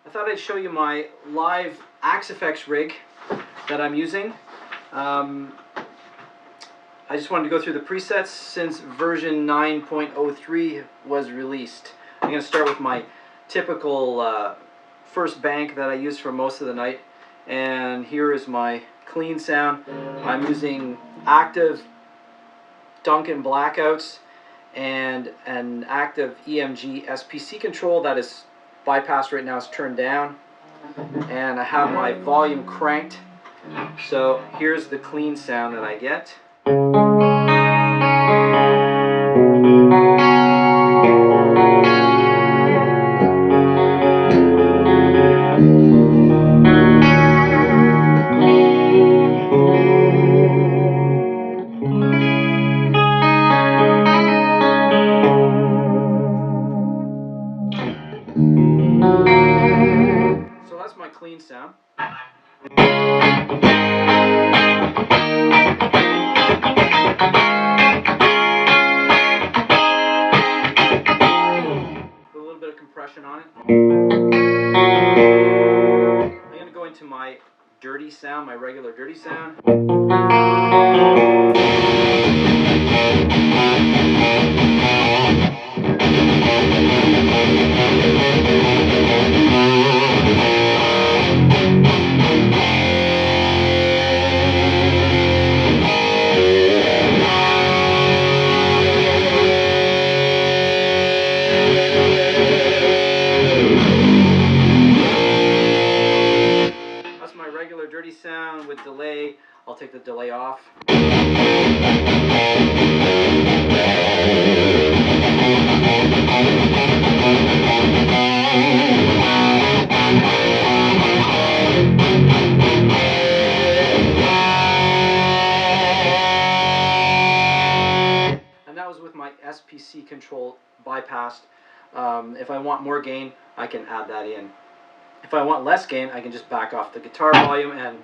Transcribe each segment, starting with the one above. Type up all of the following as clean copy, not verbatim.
I thought I'd show you my live AxeFx rig that I'm using. I just wanted to go through the presets since version 9.03 was released. I'm going to start with my typical first bank that I use for most of the night, and here is my clean sound. I'm using active Duncan blackouts and an active EMG SPC control that is bypassed right now, is turned down, and I have my volume cranked. So here's the clean sound that I get. So that's my clean sound. A little bit of compression on it. I'm going to go into my dirty sound, my regular dirty sound. Regular dirty sound with delay. I'll take the delay off. And that was with my SPC control bypassed. If I want more gain, I can add that in. If I want less gain, I can just back off the guitar volume and...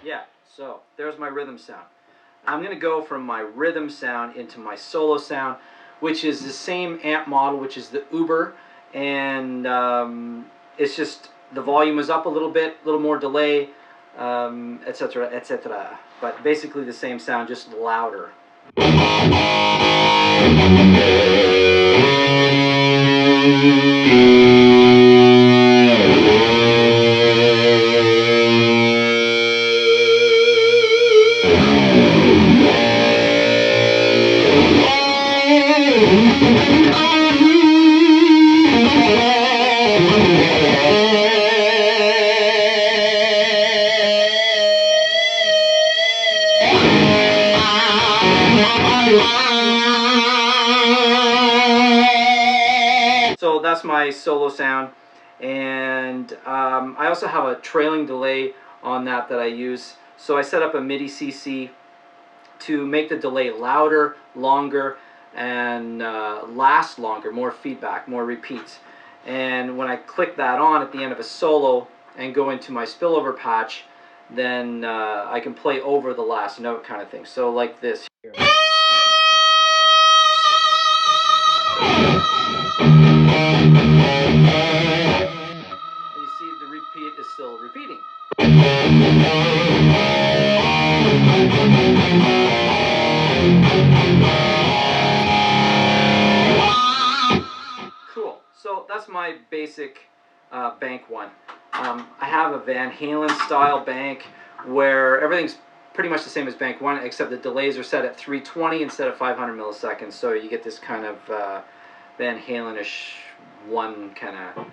Yeah, so there's my rhythm sound. I'm going to go from my rhythm sound into my solo sound, which is the same amp model, which is the Uber, and it's just... the volume is up a little bit, a little more delay, etc., etc. But basically the same sound, just louder. So that's my solo sound, and I also have a trailing delay on that I use. So I set up a MIDI CC to make the delay louder, longer, and last longer, more feedback, more repeats. And when I click that on at the end of a solo and go into my spillover patch, then I can play over the last note kind of thing. So like this here. The repeat is still repeating. Cool. So that's my basic bank one. I have a Van Halen style bank where everything's pretty much the same as bank one, except the delays are set at 320 instead of 500 milliseconds. So you get this kind of Van Halen-ish one kind of...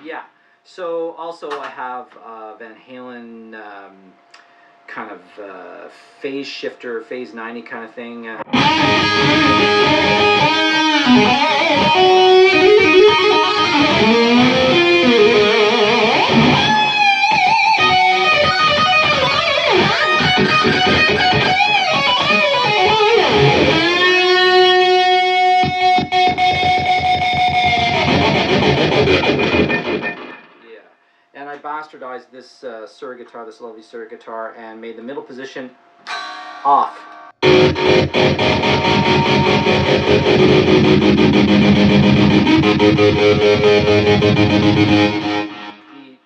Yeah, so also I have Van Halen kind of phase shifter, phase 90 kind of thing. this Surrey guitar, this lovely Surrey guitar, and made the middle position off. The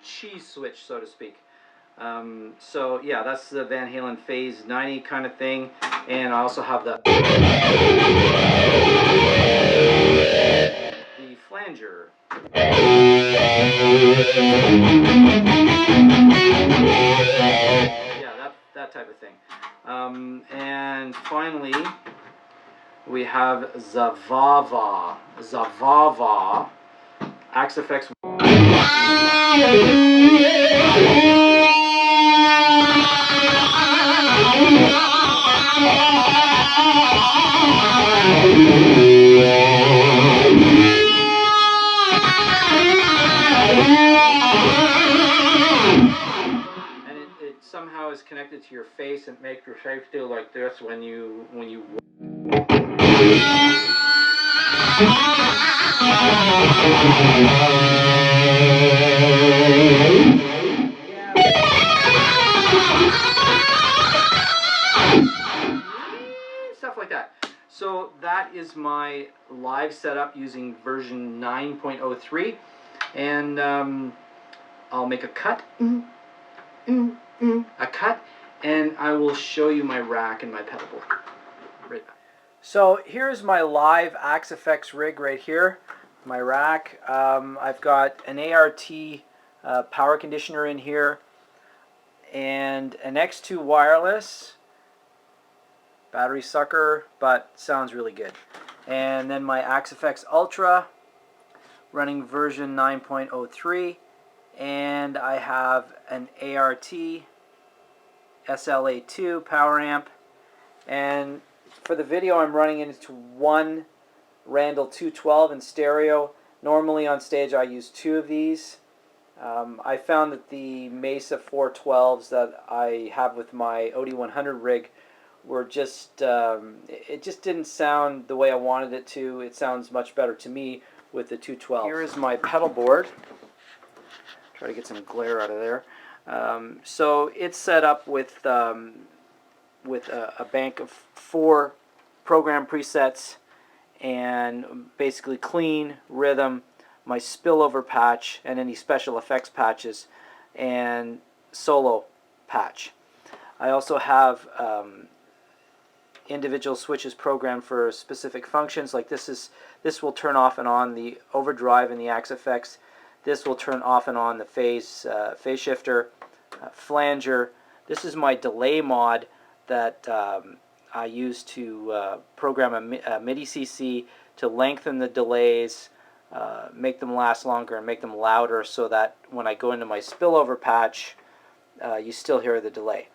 cheese switch, so to speak. So yeah, that's the Van Halen Phase 90 kind of thing, and I also have the flanger. Yeah, that type of thing. And finally, we have Zavava AxeFx. And it somehow is connected to your face and make your face feel like this when you stuff like that. So that is my live setup using version 9.03, and I'll make a cut, and I will show you my rack and my pedal board. Right back. So here's my live AxeFx rig right here, my rack. I've got an ART power conditioner in here, and an X2 wireless, battery sucker, but sounds really good. And then my AxeFx Ultra running version 9.03, and I have an ART SLA2 power amp, and for the video I'm running it into one Randall 212 in stereo. Normally on stage I use two of these. I found that the Mesa 412s that I have with my OD100 rig were just, it just didn't sound the way I wanted it to. It sounds much better to me with the 212. Here is my pedal board. Try to get some glare out of there. So it's set up with a bank of 4 program presets, and basically clean, rhythm, my spillover patch, and any special effects patches, and solo patch. I also have individual switches programmed for specific functions. Like this will turn off and on the overdrive in the AxeFx. This will turn off and on the phase shifter, flanger. This is my delay mod that I use to program a MIDI CC to lengthen the delays, make them last longer, and make them louder, so that when I go into my spillover patch, you still hear the delay.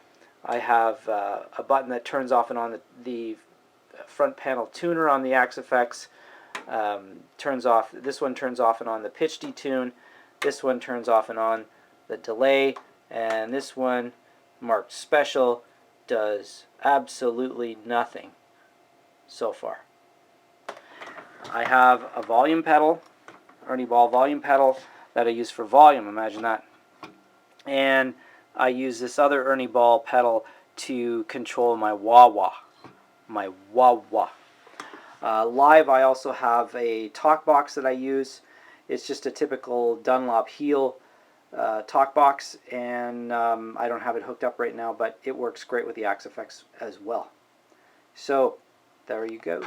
I have a button that turns off and on the front panel tuner on the AxeFx. This one turns off and on the pitch detune. This one turns off and on the delay, and this one, marked special, does absolutely nothing so far. I have a volume pedal, Ernie Ball volume pedal, that I use for volume. Imagine that. And I use this other Ernie Ball pedal to control my wah-wah. Live, I also have a talk box that I use. It's just a typical Dunlop heel talk box, and I don't have it hooked up right now, but it works great with the AxeFx as well. So there you go.